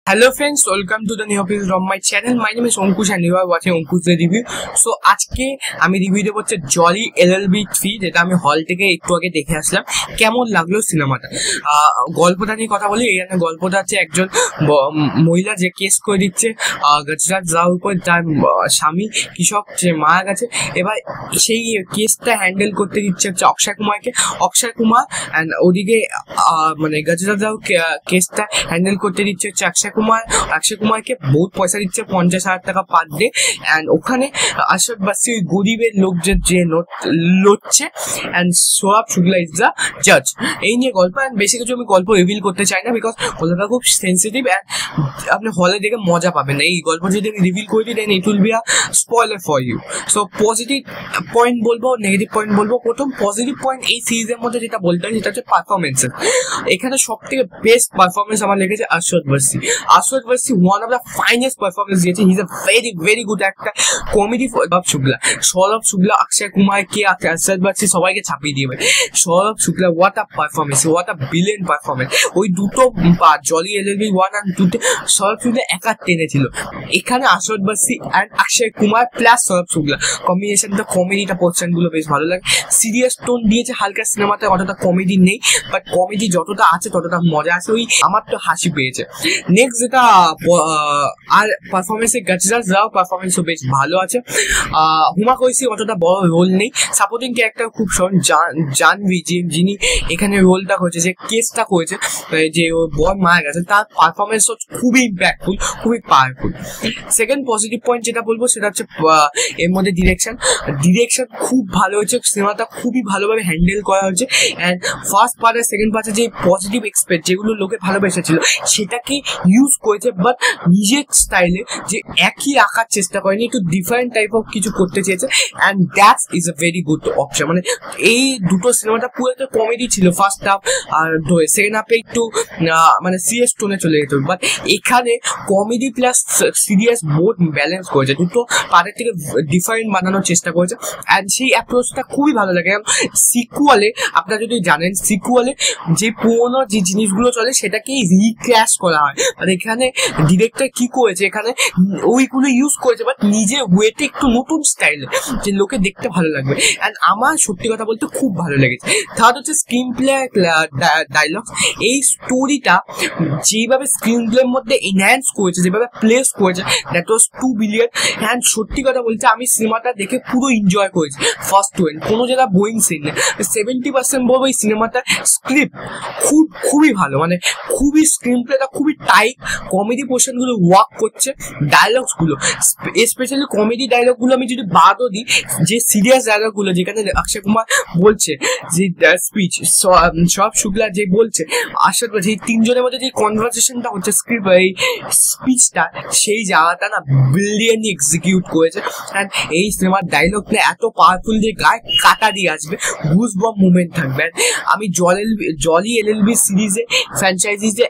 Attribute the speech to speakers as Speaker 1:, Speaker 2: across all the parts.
Speaker 1: Hello friends, welcome to the new episode of my channel. My name is Ankush and you are watching Ankush the review. So আজকে আমি review দেব হচ্ছে Jolly LLB 3, যেটা আমি হল থেকে একটু আগে দেখে আসলাম। কেমন লাগলো সিনেমাটা? গল্পটা নিয়ে কথা বলি। এখানে গল্পটা হচ্ছে একজন মহিলা যে কেস করে দিচ্ছে গজরাজ রাওর উপর, তার স্বামী কৃষক যে মারা গেছে। এবার সেই কেসটা হ্যান্ডেল করতে দিচ্ছে হচ্ছে অক্ষয় কুমারকে। অক্ষয় কুমার অ্যান্ড ওদিকে মানে গজরাজ রাও কেসটা হ্যান্ডেল করতে দিচ্ছে হচ্ছে অক্ষয় কুমারকে বহুত পয়সা দিচ্ছে, 50,000 টাকা পার ডে। অ্যান্ড ওখানে আশরফ বাসি ওই গরিবের লোক যে লড়ছে, and Sohab Shukla is the জাজ। এই নিয়ে গল্প। অ্যান্ড বেশি কিছু আমি গল্প রিভিল করতে চাই না, বিকজ গল্পটা খুব সেন্সিটিভ অ্যান্ড আপনি হলে দেখে মজা পাবেন না। এই গল্প যদি আমি রিভিল করে দিই then it will be a spoiler for you. So positive point বলবো, নেগেটিভ পয়েন্ট বলবো। প্রথম পজিটিভ পয়েন্ট এই সিরিজের মধ্যে যেটা বলতে হয় সেটা হচ্ছে পারফরমেন্সের। এখানে সব থেকে বেস্ট পারফরমেন্স আমার লেগেছে আশরফ Warsi one of the finest performance দিয়েছে। He is a very good একটা কমেডি। সৌরভ শুক্লা অক্ষয় কুমার কে আশরফ বাসি সবাইকে ছাপিয়ে দিবে। Saurabh Shukla what a performance, what a brilliant performance. ওই দুটো জলি LLB 1 আর 2 সৌরভ শুক্লা একা টেনেছিল। এখানে আশরফ বাসি অ্যান্ড অক্ষয় কুমার প্লাস সৌরভ শুক্লা কম্বিনেশনটা, কমেডিটা পোর্শন গুলো বেশ ভালো লাগে। সিরিয়াস টোন দিয়েছে হালকা, সিনেমাতে অতটা কমেডি নেই, বাট কমেডি যতটা আছে ততটা মজা আছে। ওই আমার তো হাসি পেয়েছে। নেক্সট যেটা আর পারফরমেন্সে গজরাজ রাও পারফরমেন্সও বেশ ভালো আছে। হুমা কৈসি অতটা বড় রোল নেই। সাপোর্টিং ক্যারেক্টার খুব জাহ্নবী যিনি এখানে রোলটা করেছে, যে কেসটা করেছে, যে ওর বর মারা গেছে, তার পারফরমেন্সও খুবই ইম্প্যাক্টফুল, খুবই পাওয়ারফুল। সেকেন্ড পজিটিভ পয়েন্ট যেটা বলবো সেটা হচ্ছে এর মধ্যে ডিরেকশন খুব ভালো হয়েছে। সিনেমাটা খুবই ভালোভাবে হ্যান্ডেল করা হয়েছে। অ্যান্ড ফার্স্ট পার্ট আর সেকেন্ড পার্টে যে পজিটিভ এক্সপেক্ট যেগুলো লোকে ভালোবেসেছিল সেটাকে ইউজ করেছে, বাট নিজের স্টাইলে, যে একই আঁকার চেষ্টা করেনি, একটু ডিফারেন্ট টাইপ অফ কিছু করতে চেয়েছে। And that's is a very good option. মানে এই দুটো সিনেমাটা পুরো একটা কমেডি ছিল ফার্স্ট হাফ, আর সেকেন্ড হাফে একটু মানে সিরিয়াস টোনে চলে যেত, বাট এখানে comedy plus serious both balance করেছে। দুটো পার্টের থেকে ডিফারেন্ট বানানোর চেষ্টা করেছে। অ্যান্ড সেই অ্যাপ্রোচটা খুবই ভালো লাগে। সিকুয়ালে আপনারা যদি জানেন, সিকুয়ালে যে পুরোনো যে জিনিসগুলো চলে সেটাকেই রিক্র্যাশ করা হয়। মানে এখানে ডিরেক্টর কি করেছে, এখানে ওইগুলো ইউজ করেছে, বাট নিজের ওয়েতে একটু নতুন স্টাইলে, যে লোকে দেখতে ভালো লাগবে। অ্যান্ড আমার সত্যি কথা বলতে খুব ভালো লেগেছে। থার্ড হচ্ছে স্ক্রিন প্লে, ডায়লগ। এই স্টোরিটা যেভাবে স্ক্রিন প্লের মধ্যে এনহ্যান্স করেছে, যেভাবে প্লেস করেছে, that was too brilliant. And সত্যি কথা বলতে আমি সিনেমাটা দেখে পুরো এনজয় করেছি ফার্স্ট টু এন্ড। কোনো জায়গা বোয়িং সিন নেই। 70% বলবো এই সিনেমাটার স্ক্রিপ্ট খুবই ভালো, মানে খুবই স্ক্রিন প্লেটা খুবই টাইট, কমেডি পোর্শনগুলো ওয়ার্ক করছে, ডায়লগসগুলো স্পেশালি কমেডি ডায়লগগুলো আমি যদি বাদও দিই, যে সিরিয়াস ডায়লগগুলো যেখানে অক্ষয় কুমার বলছে, যে স্পিচ সব শুক্লা যে বলছে, আশরফ বাসি, এই তিনজনের মধ্যে যে কনভারসেশনটা হচ্ছে স্ক্রিপ্ট, এই স্পিচটা, সেই জায়গাটা না ব্রিলিয়েন্টলি এক্সিকিউট করেছে। অ্যান্ড এই সিনেমার ডায়লগটা এত পাওয়ারফুল যে গায়ে কাটা দিয়ে আসবে, গুজবাম্প মুভমেন্ট থাকবে। আমি জলি LLB সিরিজে ফ্র্যাঞ্চাইজিতে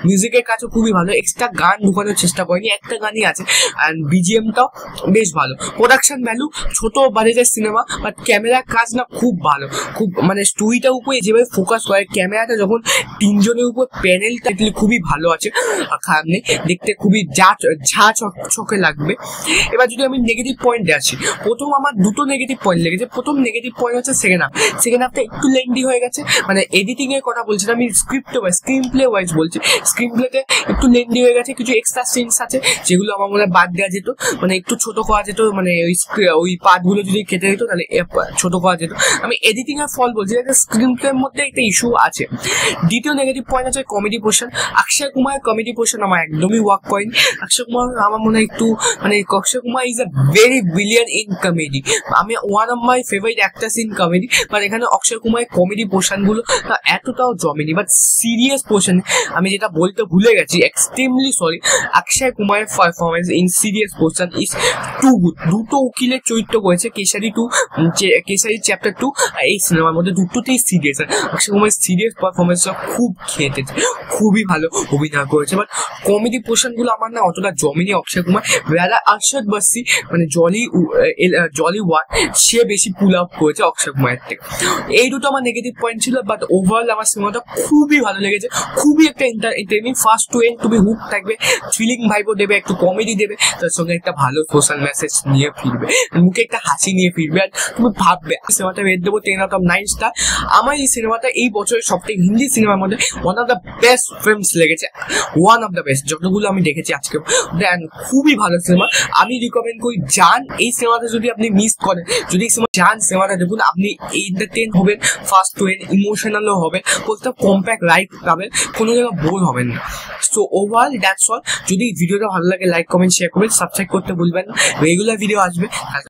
Speaker 1: মিউজিকের কাজও খুবই ভালো। এক্সট্রা গান ঢুকানোর চেষ্টা করেনি, একটা গানই আছে। অ্যান্ড BGMটাও বেশ ভালো। প্রোডাকশন ভ্যালু ছোট বাজেটের সিনেমা, বাট ক্যামেরার কাজ না খুব ভালো, খুব মানে স্টোরিটার উপরে যেভাবে ফোকাস করে ক্যামেরাটা, যখন তিনজনের উপর প্যানেলটা খুবই ভালো আছে, খারাপ নেই, দেখতে খুবই ঝা চকচকে লাগবে। এবার যদি আমি নেগেটিভ পয়েন্টে আসি, প্রথম আমার দুটো নেগেটিভ পয়েন্ট লেগেছে। প্রথম নেগেটিভ পয়েন্ট হচ্ছে সেকেন্ড হাফটা একটু লেন্দি হয়ে গেছে। মানে এডিটিং এর কথা বলছি না, আমি স্ক্রিন প্লে ওয়াইজ বলছি। স্ক্রিন প্লেতে একটু লেন্দি হয়ে গেছে, কিছু এক্সট্রা সিনস আছে যেগুলো আমার মনে হয় বাদ দেওয়া যেত, মানে একটু ছোট করা যেত, মানে ওই পার্টগুলো যদি কেটে দিত তাহলে ছোট করা যেত। আমি এডিটিং এর ফল বলছি, স্ক্রিন প্লের মধ্যে একটা ইস্যু আছে। দ্বিতীয় নেগেটিভ পয়েন্ট হচ্ছে comedy portion. Akshay Kumar comedy portion আমার একদমই ওয়ার্ক করেনি। অক্ষয় কুমার আমার মনে হয় একটু, মানে Akshay Kumar is a very brilliant in comedy. আমি one of my favourite actors in comedy, but এখানে অক্ষয় কুমারের কমেডি পোর্শনগুলো এতটাও জমেনি। বাট সিরিয়াস পোর্শন আমি যেটা বলতে ভুলে গেছি, এক্সট্রিমলি সরি, অক্ষয় কুমারের performance in serious portion is too good. দুটো উকিলের চরিত্র করেছে, কেশারি চ্যাপ্টার 2, এই সিনেমার মধ্যে দুটোতেই সিরিয়াস। অক্ষয় কুমারের সিরিয়াস পারফরমেন্সটা খুব খেটেছে, খুবই ভালো অভিনয় করেছে। বাট কমেডি পোর্শনগুলো আমার না অতটা জমেনি অক্ষয় কুমার। বেলা আশরফ বাসি মানে জলি ওয়ান, সে বেশি পুল আপ করেছে অক্ষয় কুমারের থেকে। এই দুটো আমার নেগেটিভ পয়েন্ট ছিল, বাট ওভারঅল আমার সিনেমাটা খুবই ভালো লেগেছে, খুবই একটা এন্টারটেইনিং ফার্স্ট টু এন্ড তুমি হুক থাকবে, থ্রিলিং ভাইবও দেবে, একটু কমেডি দেবে, তার সঙ্গে একটা ভালো সোশ্যাল মেসেজ নিয়ে ফিরবে, মুখে একটা হাসি নিয়ে ফিরবে, আর তুমি ভাববে সিনেমাটা রেট দেবো 10/9 স্টার। আমার এই সিনেমাটা এই বছরের সবথেকে হিন্দি সিনেমার মধ্যে one of the best films লেগেছে, ওয়ান অফ দ্য বেস্ট যতগুলো আমি দেখেছি আজকে। দেন খুবই ভালো সিনেমা, আমি রিকমেন্ড করি যান এই সিনেমাটা। যদি আপনি মিস করেন, যদি যান সিনেমাটা দেখুন, আপনি এন্টারটেন হবেন, ফার্স্ট টু এন্ড ইমোশনালও হবেন, প্রত্যেকটা কম্প্যাক্ট রাইড পাবেন, কোনো জায়গায় বোর হবেন না। So overall that's all. যদি ভিডিওটা ভালো লাগে লাইক কমেন্ট শেয়ার করবেন, সাবস্ক্রাইব করতে ভুলবেন, রেগুলার ভিডিও আসবে।